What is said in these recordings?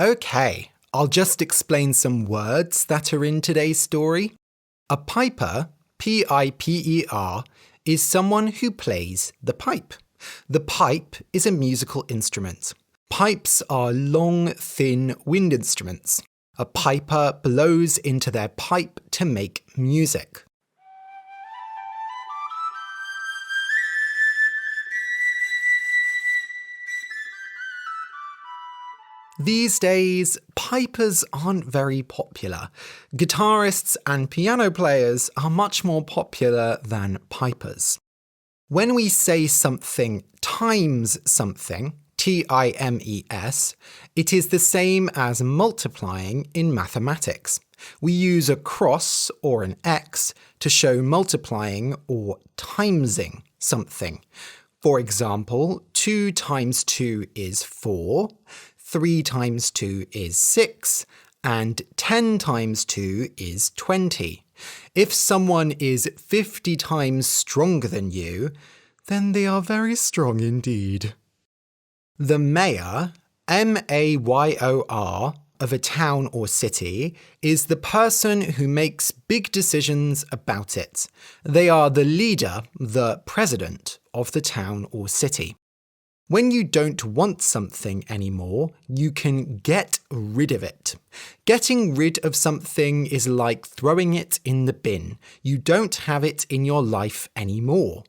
Okay, I'll just explain some words that are in today's story. A piper, P-I-P-E-R, is someone who plays the pipe. The pipe is a musical instrument. Pipes are long, thin wind instruments. A piper blows into their pipe to make music. These days, pipers aren't very popular. Guitarists and piano players are much more popular than pipers. When we say something times something, T-I-M-E-S, it is the same as multiplying in mathematics. We use a cross or an X to show multiplying or timesing something. For example, 2 times 2 is 4, 3 times 2 is 6, and 10 times 2 is 20. If someone is 50 times stronger than you, then they are very strong indeed. The mayor, M-A-Y-O-R, of a town or city is the person who makes big decisions about it. They are the leader, the president of the town or city. When you don't want something anymore, you can get rid of it. Getting rid of something is like throwing it in the bin. You don't have it in your life anymore.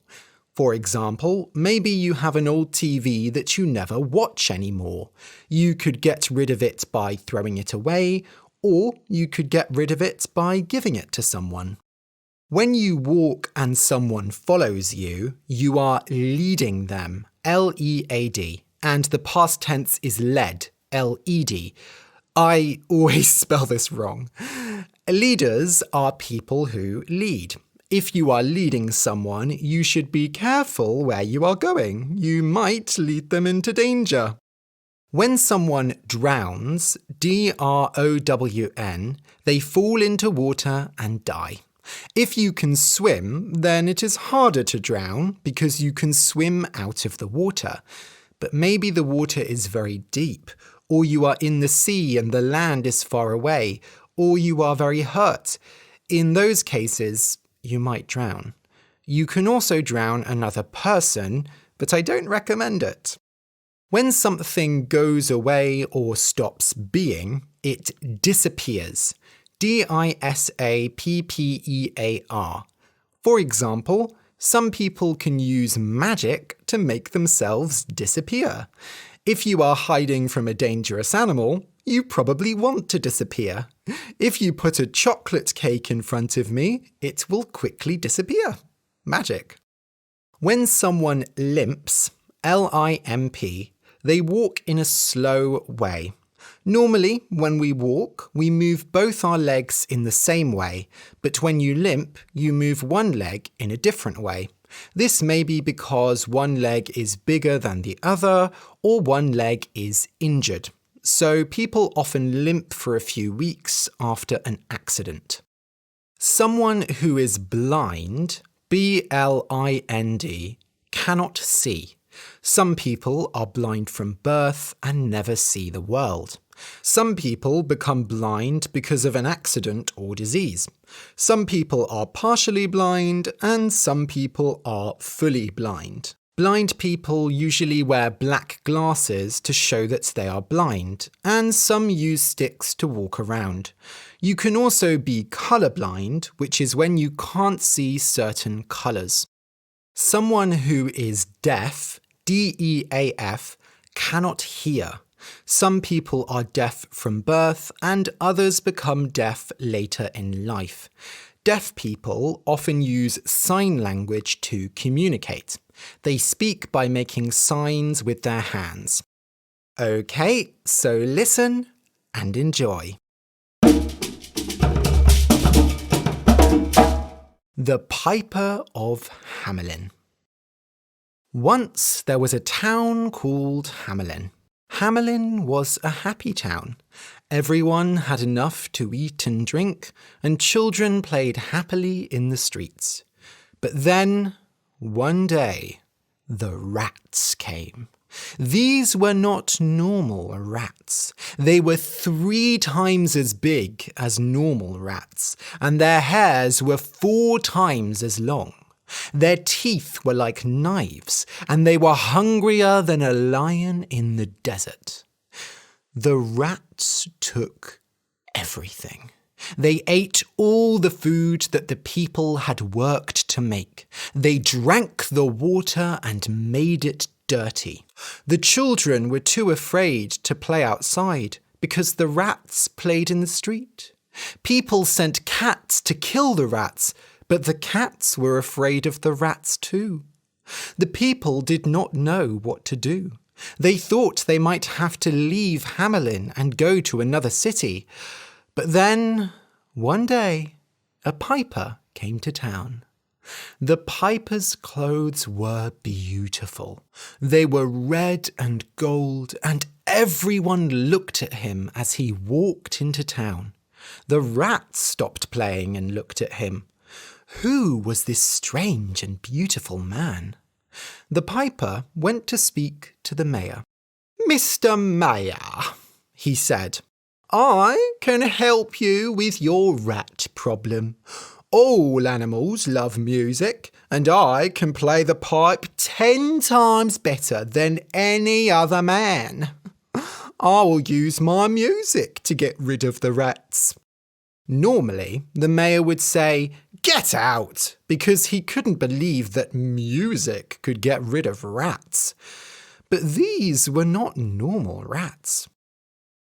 For example, maybe you have an old TV that you never watch anymore. You could get rid of it by throwing it away, or you could get rid of it by giving it to someone. When you walk and someone follows you, you are leading them, L-E-A-D, and the past tense is led, L-E-D. I always spell this wrong. Leaders are people who lead. If you are leading someone, you should be careful where you are going. You might lead them into danger. When someone drowns, D-R-O-W-N, they fall into water and die. If you can swim, then it is harder to drown because you can swim out of the water. But maybe the water is very deep, or you are in the sea and the land is far away, or you are very hurt. In those cases, you might drown. You can also drown another person, but I don't recommend it. When something goes away or stops being, it disappears. D-I-S-A-P-P-E-A-R. For example, some people can use magic to make themselves disappear. If you are hiding from a dangerous animal, you probably want to disappear. If you put a chocolate cake in front of me, it will quickly disappear. Magic. When someone limps, L-I-M-P, they walk in a slow way. Normally, when we walk, we move both our legs in the same way, but when you limp, you move one leg in a different way. This may be because one leg is bigger than the other, or one leg is injured. So people often limp for a few weeks after an accident. Someone who is blind, B-L-I-N-D, cannot see. Some people are blind from birth and never see the world. Some people become blind because of an accident or disease. Some people are partially blind and some people are fully blind. Blind people usually wear black glasses to show that they are blind, and some use sticks to walk around. You can also be colorblind, which is when you can't see certain colors. Someone who is deaf, D-E-A-F, cannot hear. Some people are deaf from birth and others become deaf later in life. Deaf people often use sign language to communicate. They speak by making signs with their hands. Okay, so listen and enjoy. The Piper of Hamelin. Once there was a town called Hamelin. Hamelin was a happy town. Everyone had enough to eat and drink, and children played happily in the streets. But then, one day, the rats came. These were not normal rats. They were 3 times as big as normal rats, and their hairs were 4 times as long. Their teeth were like knives, and they were hungrier than a lion in the desert. The rats took everything. They ate all the food that the people had worked to make. They drank the water and made it dirty. The children were too afraid to play outside because the rats played in the street. People sent cats to kill the rats, but the cats were afraid of the rats too. The people did not know what to do. They thought they might have to leave Hamelin and go to another city. But then, one day, a piper came to town. The piper's clothes were beautiful. They were red and gold, and everyone looked at him as he walked into town. The rats stopped playing and looked at him. Who was this strange and beautiful man? The piper went to speak to the mayor. "Mr. Mayor," he said, "I can help you with your rat problem. All animals love music, and I can play the pipe 10 times better than any other man. I will use my music to get rid of the rats." Normally, the mayor would say, "Get out," because he couldn't believe that music could get rid of rats. But these were not normal rats.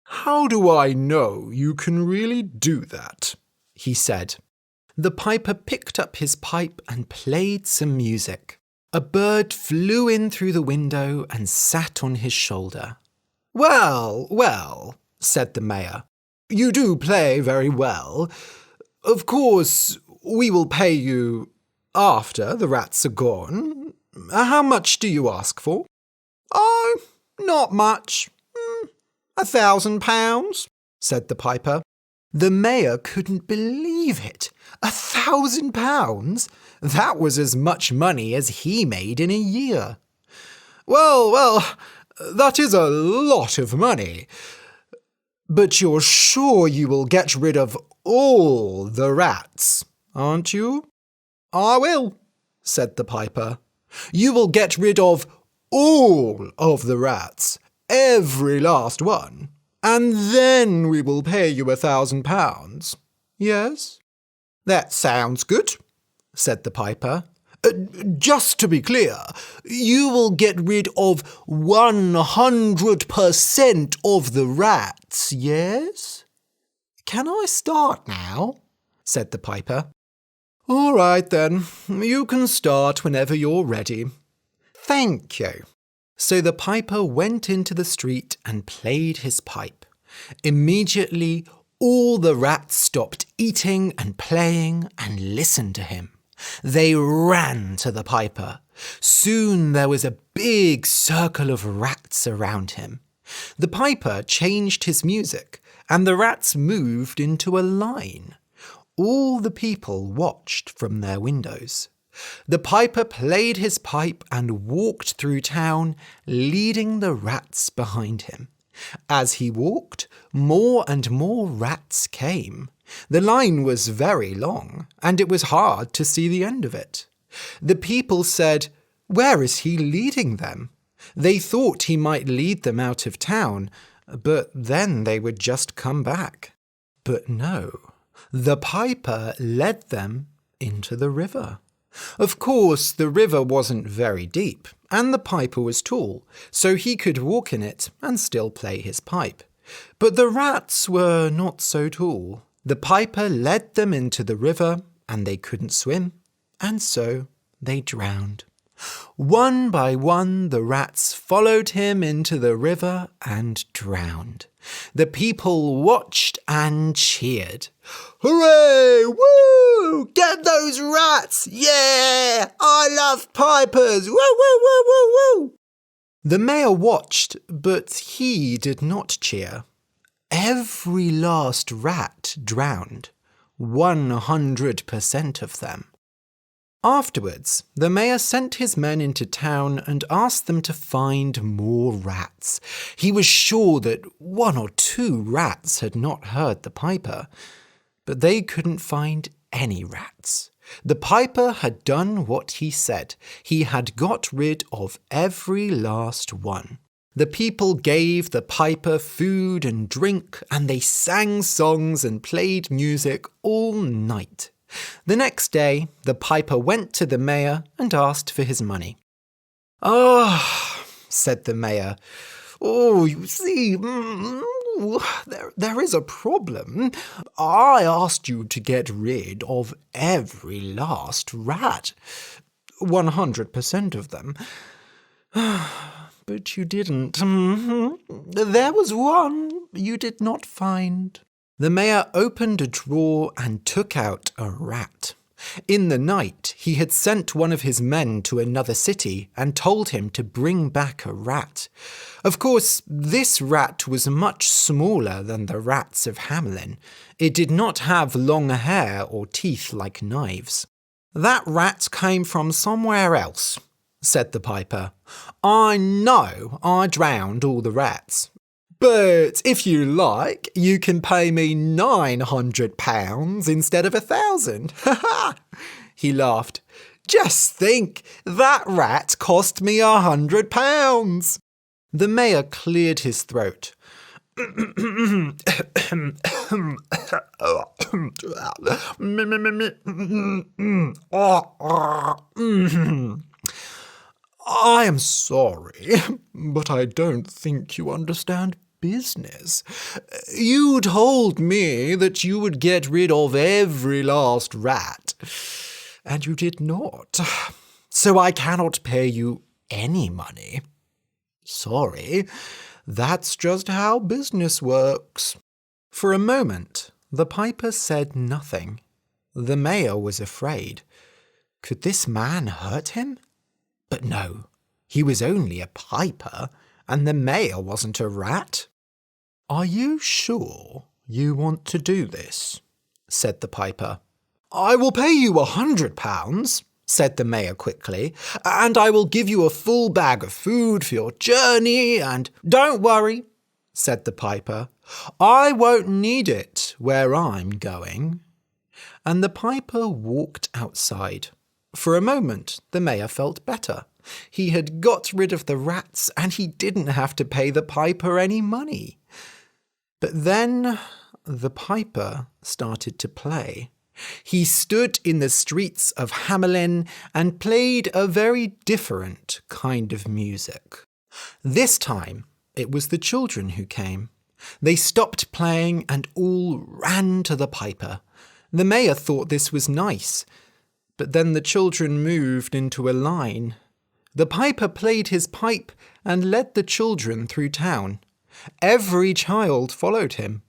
"How do I know you can really do that?" he said. The piper picked up his pipe and played some music. A bird flew in through the window and sat on his shoulder. "Well, well," said the mayor, "you do play very well. Of course, we will pay you after the rats are gone. How much do you ask for?" "Oh, not much. £1,000, said the piper. The mayor couldn't believe it. £1,000? That was as much money as he made in a year. Well, that is a lot of money. But you're sure you will get rid of all the rats, aren't you?" "I will," said the piper. "You will get rid of all of the rats, every last one, and then we will pay you £1,000. Yes?" "That sounds good," said the piper. Just to be clear, you will get rid of 100% of the rats, yes?" "Can I start now?" said the piper. "All right then, you can start whenever you're ready." "Thank you." So the piper went into the street and played his pipe. Immediately, all the rats stopped eating and playing and listened to him. They ran to the piper. Soon there was a big circle of rats around him. The piper changed his music, and the rats moved into a line. All the people watched from their windows. The piper played his pipe and walked through town, leading the rats behind him. As he walked, more and more rats came. The line was very long, and it was hard to see the end of it. The people said, "Where is he leading them?" They thought he might lead them out of town, but then they would just come back. But no, the piper led them into the river. Of course, the river wasn't very deep, and the piper was tall, so he could walk in it and still play his pipe. But the rats were not so tall. The piper led them into the river, and they couldn't swim, and so they drowned. One by one, the rats followed him into the river and drowned. The people watched and cheered. "Hooray! Woo! Get those rats! Yeah! I love pipers! Woo, woo, woo, woo, woo!" The mayor watched, but he did not cheer. Every last rat drowned, 100% of them. Afterwards, the mayor sent his men into town and asked them to find more rats. He was sure that 1 or 2 rats had not heard the piper, but they couldn't find any rats. The piper had done what he said. He had got rid of every last one. The people gave the piper food and drink, and they sang songs and played music all night. The next day, the piper went to the mayor and asked for his money. "Ah," said the mayor. "Oh, you see, there is a problem. I asked you to get rid of every last rat, 100% of them. But you didn't. There was one you did not find." The mayor opened a drawer and took out a rat. In the night, he had sent one of his men to another city and told him to bring back a rat. Of course, this rat was much smaller than the rats of Hamelin. It did not have long hair or teeth like knives. "That rat came from somewhere else," said the piper. "I know I drowned all the rats. But if you like, you can pay me £900 instead of 1,000. Ha ha!" He laughed. "Just think, that rat cost me £100. The mayor cleared his throat. "I am sorry, but I don't think you understand business. You told me that you would get rid of every last rat, and you did not. So I cannot pay you any money. Sorry, that's just how business works." For a moment, the piper said nothing. The mayor was afraid. Could this man hurt him? But no, he was only a piper, and the mayor wasn't a rat. "Are you sure you want to do this?" said the piper. "I will pay you £100, said the mayor quickly, "and I will give you a full bag of food for your journey, and—" "Don't worry," said the piper. "I won't need it where I'm going." And the piper walked outside. For a moment, the mayor felt better. He had got rid of the rats, and he didn't have to pay the piper any money. But then the piper started to play. He stood in the streets of Hamelin and played a very different kind of music. This time, it was the children who came. They stopped playing and all ran to the piper. The mayor thought this was nice, but then the children moved into a line. The piper played his pipe and led the children through town. Every child followed him.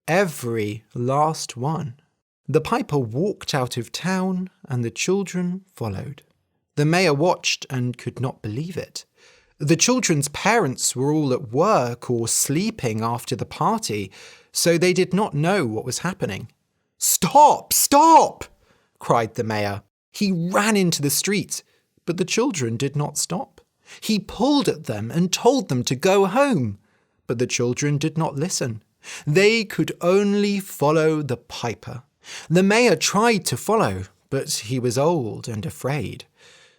Every last one. The piper walked out of town and the children followed. The mayor watched and could not believe it. The children's parents were all at work or sleeping after the party, so they did not know what was happening. "Stop! Stop!" cried the mayor. He ran into the street, but the children did not stop. He pulled at them and told them to go home, but the children did not listen. They could only follow the piper. The mayor tried to follow, but he was old and afraid.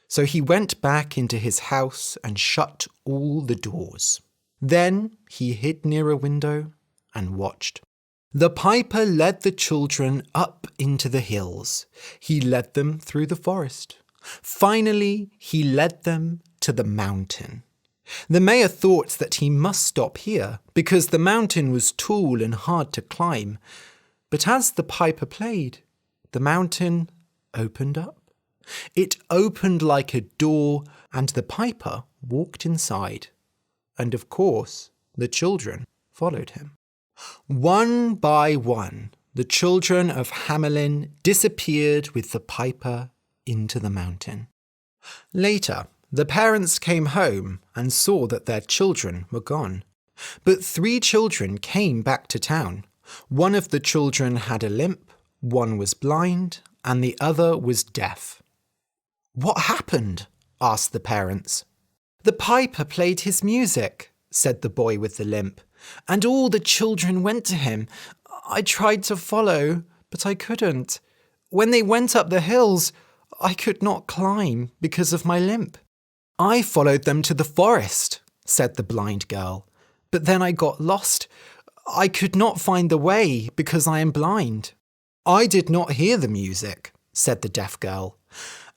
So he went back into his house and shut all the doors. Then he hid near a window and watched. The piper led the children up into the hills. He led them through the forest. Finally, he led them to the mountain. The mayor thought that he must stop here because the mountain was tall and hard to climb. But as the piper played, the mountain opened up. It opened like a door, and the piper walked inside. And of course, the children followed him. One by one, the children of Hamelin disappeared with the piper into the mountain. Later, the parents came home and saw that their children were gone. But 3 children came back to town. One of the children had a limp, one was blind, and the other was deaf. "What happened?" asked the parents. "The piper played his music," said the boy with the limp, "and all the children went to him. I tried to follow, but I couldn't. When they went up the hills, I could not climb because of my limp." "I followed them to the forest," said the blind girl, "but then I got lost. I could not find the way because I am blind." "I did not hear the music," said the deaf girl.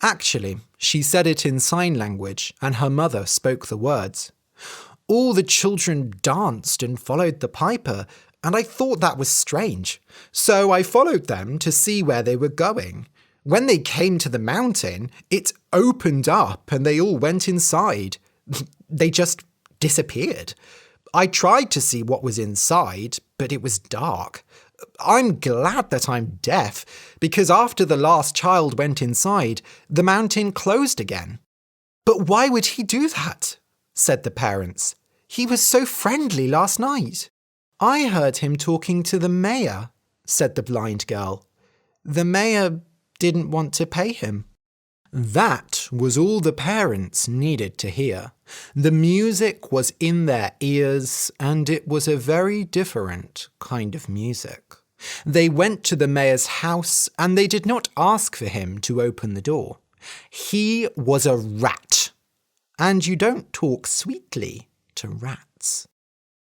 Actually, she said it in sign language, and her mother spoke the words. "All the children danced and followed the piper, and I thought that was strange. So I followed them to see where they were going. When they came to the mountain, it opened up and they all went inside. They just disappeared. I tried to see what was inside, but it was dark. I'm glad that I'm deaf, because after the last child went inside, the mountain closed again." "But why would he do that?" said the parents. "He was so friendly last night." "I heard him talking to the mayor," said the blind girl. "The mayor didn't want to pay him." That was all the parents needed to hear. The music was in their ears, and it was a very different kind of music. They went to the mayor's house, and they did not ask for him to open the door. He was a rat, and you don't talk sweetly to rats.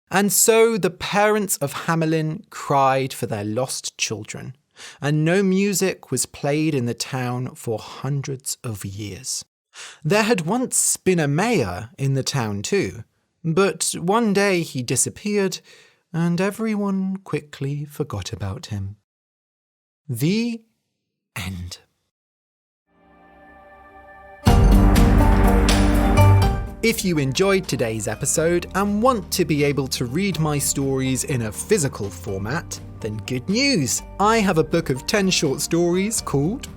And so the parents of Hamelin cried for their lost children, and no music was played in the town for hundreds of years. There had once been a mayor in the town too, but one day he disappeared, and everyone quickly forgot about him. The end. If you enjoyed today's episode and want to be able to read my stories in a physical format, then good news! I have a book of 10 short stories called,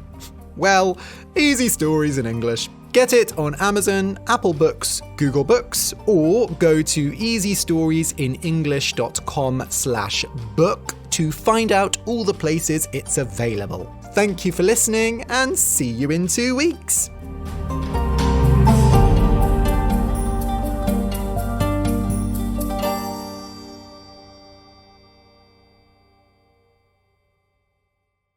well, Easy Stories in English. Get it on Amazon, Apple Books, Google Books, or go to easystoriesinenglish.com/book to find out all the places it's available. Thank you for listening, and see you in 2 weeks.